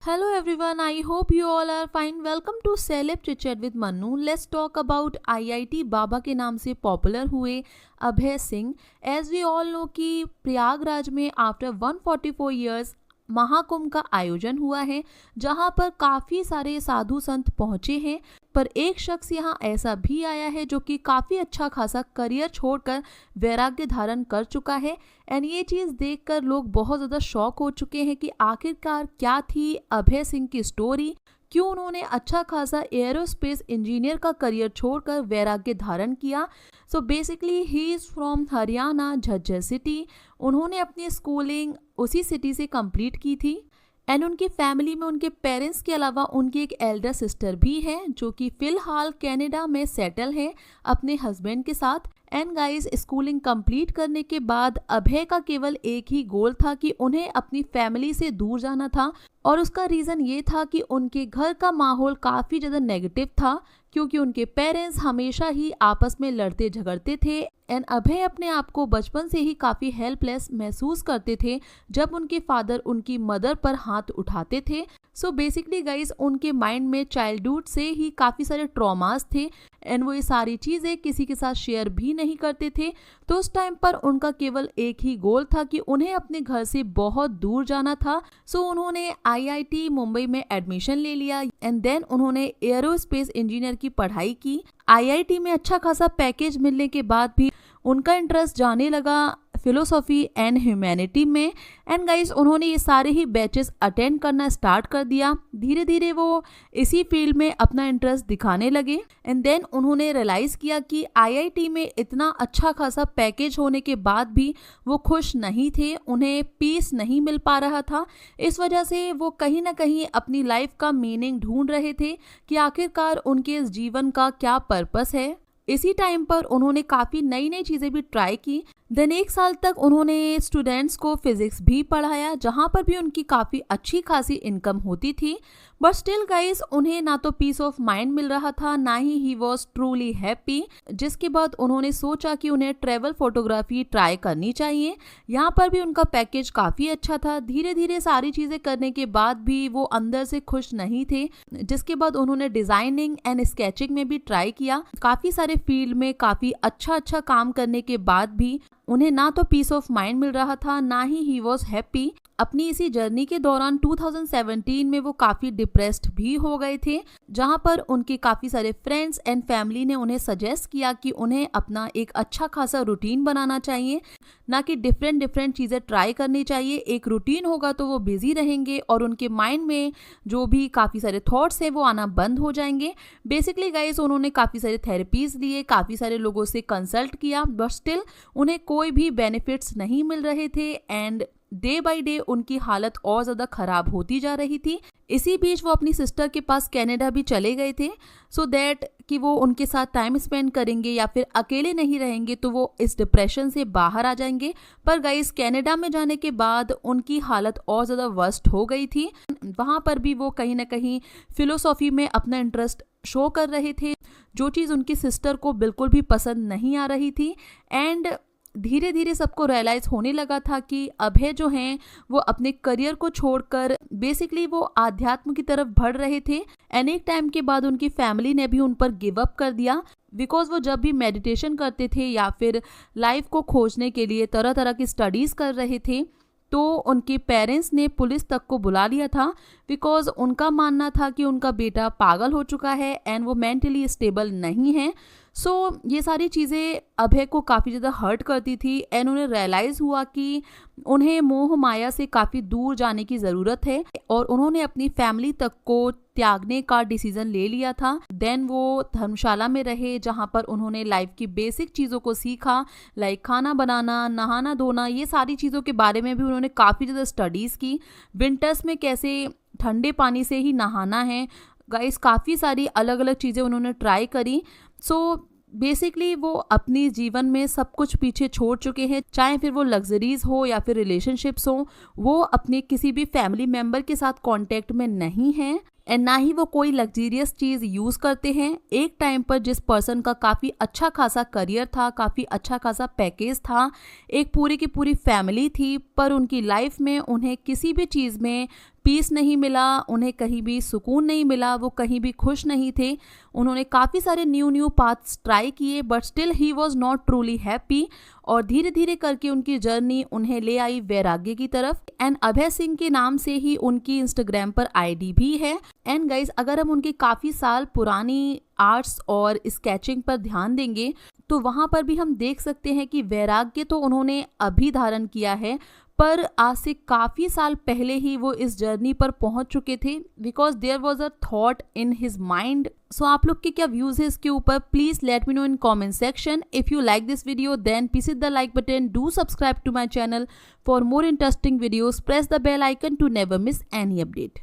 Hello everyone, I hope you all are fine. Welcome to Celeb Chit Chat with Manu. Let's talk about IIT बाबा के नाम से popular हुए Abhay Singh. As we all know कि प्रयागराज में after 144 years Mahakumbh का आयोजन हुआ है, जहां पर काफ़ी सारे साधु संत पहुंचे हैं. पर एक शख्स यहां ऐसा भी आया है जो कि काफ़ी अच्छा खासा करियर छोड़कर वैराग्य धारण कर चुका है. एंड ये चीज़ देखकर लोग बहुत ज़्यादा शॉक हो चुके हैं कि आखिरकार क्या थी अभय सिंह की स्टोरी, क्यों उन्होंने अच्छा खासा एयरोस्पेस इंजीनियर का करियर छोड़कर वैराग्य धारण किया. So basically he is from Haryana, Jhajjar city. उन्होंने अपनी स्कूलिंग उसी सिटी से कंप्लीट की थी. एंड उनकी फैमिली में उनके पेरेंट्स के अलावा उनकी एक एल्डर सिस्टर भी है जो कि फ़िलहाल कनाडा में सेटल है अपने हस्बैंड के साथ. एंड गाइस, स्कूलिंग कंप्लीट करने के बाद अभय का केवल एक ही गोल था कि उन्हें अपनी फैमिली से दूर जाना था. और उसका रीज़न ये था कि उनके घर का माहौल काफ़ी ज़्यादा नेगेटिव था, क्योंकि उनके पेरेंट्स हमेशा ही आपस में लड़ते झगड़ते थे. एंड अभय अपने आप को बचपन से ही काफ़ी हेल्पलेस महसूस करते थे जब उनके फादर उनकी मदर पर हाथ उठाते थे. सो बेसिकली गाइस, उनके माइंड में चाइल्डहुड से ही काफ़ी सारे ट्रॉमास थे एंड वो ये सारी चीज़ें किसी के साथ शेयर भी नहीं करते थे. तो उस टाइम पर उनका केवल एक ही गोल था कि उन्हें अपने घर से बहुत दूर जाना था. सो उन्होंने IIT मुंबई में एडमिशन ले लिया एंड देन उन्होंने एरोस्पेस इंजीनियर की पढ़ाई की. IIT में अच्छा खासा पैकेज मिलने के बाद भी उनका इंटरेस्ट जाने लगा फिलोसॉफी एंड ह्यूमैनिटी में. एंड गाइस, उन्होंने ये सारे ही बैचेस अटेंड करना स्टार्ट कर दिया. धीरे धीरे वो इसी फील्ड में अपना इंटरेस्ट दिखाने लगे. एंड देन उन्होंने रियलाइज़ किया कि IIT में इतना अच्छा खासा पैकेज होने के बाद भी वो खुश नहीं थे, उन्हें पीस नहीं मिल पा रहा था. इस वजह से वो कहीं ना कहीं अपनी लाइफ का मीनिंग ढूंढ रहे थे कि आखिरकार उनके इस जीवन का क्या पर्पस है. इसी टाइम पर उन्होंने काफ़ी नई नई चीज़ें भी ट्राई की. देन एक साल तक उन्होंने स्टूडेंट्स को फिजिक्स भी पढ़ाया, जहाँ पर भी उनकी काफ़ी अच्छी खासी इनकम होती थी. बट स्टिल गाइस, उन्हें ना तो पीस ऑफ माइंड मिल रहा था, ना ही वॉज ट्रूली हैप्पी. जिसके बाद उन्होंने सोचा कि उन्हें ट्रैवल फोटोग्राफी ट्राई करनी चाहिए. यहाँ पर भी उनका पैकेज काफ़ी अच्छा था. धीरे धीरे सारी चीज़ें करने के बाद भी वो अंदर से खुश नहीं थे. जिसके बाद उन्होंने डिज़ाइनिंग एंड स्केचिंग में भी ट्राई किया. काफ़ी सारे फील्ड में काफ़ी अच्छा काम करने के बाद भी उन्हें ना तो पीस ऑफ माइंड मिल रहा था, ना ही वॉज हैप्पी. अपनी इसी जर्नी के दौरान 2017 में वो काफ़ी डिप्रेस्ड भी हो गए थे, जहां पर उनके काफ़ी सारे फ्रेंड्स एंड फैमिली ने उन्हें सजेस्ट किया कि उन्हें अपना एक अच्छा खासा रूटीन बनाना चाहिए, ना कि डिफरेंट चीज़ें ट्राई करनी चाहिए. एक रूटीन होगा तो वो बिजी रहेंगे और उनके माइंड में जो भी काफ़ी सारे थॉट्स हैं वो आना बंद हो जाएंगे. बेसिकली गाइस, उन्होंने काफ़ी सारे थेरेपीज़ लिए, काफ़ी सारे लोगों से कंसल्ट किया, बट स्टिल उन्हें कोई भी बेनिफिट्स नहीं मिल रहे थे. एंड डे बाय डे उनकी हालत और ज़्यादा ख़राब होती जा रही थी. इसी बीच वो अपनी सिस्टर के पास कनाडा भी चले गए थे, सो दैट कि वो उनके साथ टाइम स्पेंड करेंगे या फिर अकेले नहीं रहेंगे तो वो इस डिप्रेशन से बाहर आ जाएंगे. पर गाइस, कनाडा में जाने के बाद उनकी हालत और ज़्यादा वर्स्ट हो गई थी. वहाँ पर भी वो कहीं ना कहीं फ़िलोसॉफ़ी में अपना इंटरेस्ट शो कर रहे थे, जो चीज़ उनकी सिस्टर को बिल्कुल भी पसंद नहीं आ रही थी. एंड धीरे धीरे सबको रियलाइज़ होने लगा था कि अभय जो हैं वो अपने करियर को छोड़कर बेसिकली वो आध्यात्म की तरफ बढ़ रहे थे. एंड एक टाइम के बाद उनकी फैमिली ने भी उन पर गिव अप कर दिया, बिकॉज वो जब भी मेडिटेशन करते थे या फिर लाइफ को खोजने के लिए तरह तरह की स्टडीज़ कर रहे थे, तो उनके पेरेंट्स ने पुलिस तक को बुला लिया था, बिकॉज उनका मानना था कि उनका बेटा पागल हो चुका है एंड वो मेंटली स्टेबल नहीं है. सो ये सारी चीज़ें अभय को काफ़ी ज़्यादा हर्ट करती थी. एंड उन्हें रियलाइज़ हुआ कि उन्हें मोह माया से काफ़ी दूर जाने की ज़रूरत है और उन्होंने अपनी फैमिली तक को त्यागने का डिसीज़न ले लिया था. देन वो धर्मशाला में रहे, जहाँ पर उन्होंने लाइफ की बेसिक चीज़ों को सीखा, लाइक खाना बनाना, नहाना धोना, ये सारी चीज़ों के बारे में भी उन्होंने काफ़ी ज़्यादा स्टडीज़ की. विंटर्स में कैसे ठंडे पानी से ही नहाना है, गाइस काफ़ी सारी अलग अलग चीज़ें उन्होंने ट्राई करी. सो बेसिकली वो अपनी जीवन में सब कुछ पीछे छोड़ चुके हैं, चाहे फिर वो लग्जरीज हो या फिर रिलेशनशिप्स हो. वो अपने किसी भी फैमिली मेम्बर के साथ कांटेक्ट में नहीं हैं एंड ना ही वो कोई लग्जीरियस चीज़ यूज़ करते हैं. एक टाइम पर जिस पर्सन का काफ़ी अच्छा खासा करियर था, काफ़ी अच्छा खासा पैकेज था, एक पूरी की पूरी फैमिली थी, पर उनकी लाइफ में उन्हें किसी भी चीज़ में पीस नहीं मिला, उन्हें कहीं भी सुकून नहीं मिला, वो कहीं भी खुश नहीं थे। उन्होंने काफ़ी सारे न्यू पाथ्स ट्राई किए but still he was not truly happy. और धीरे धीरे करके उनकी जर्नी उन्हें ले आई वैराग्य की तरफ। एंड अभय सिंह के नाम से ही उनकी इंस्टाग्राम पर आईडी भी है। एंड गाइज, अगर हम उनकी काफ़ी साल पुरानी आर्ट्स और स्केचिंग पर ध्यान देंगे तो वहाँ पर भी हम देख सकते हैं कि वैराग्य तो उन्होंने अभी धारण किया है, पर आज से काफ़ी साल पहले ही वो इस जर्नी पर पहुंच चुके थे, because there was a thought in his mind. So आप लोग के क्या व्यूज़ है इसके ऊपर, please let me know in comment section. If you like this video then please hit the like button, do subscribe to my channel for more interesting videos, press the bell icon to never miss any update.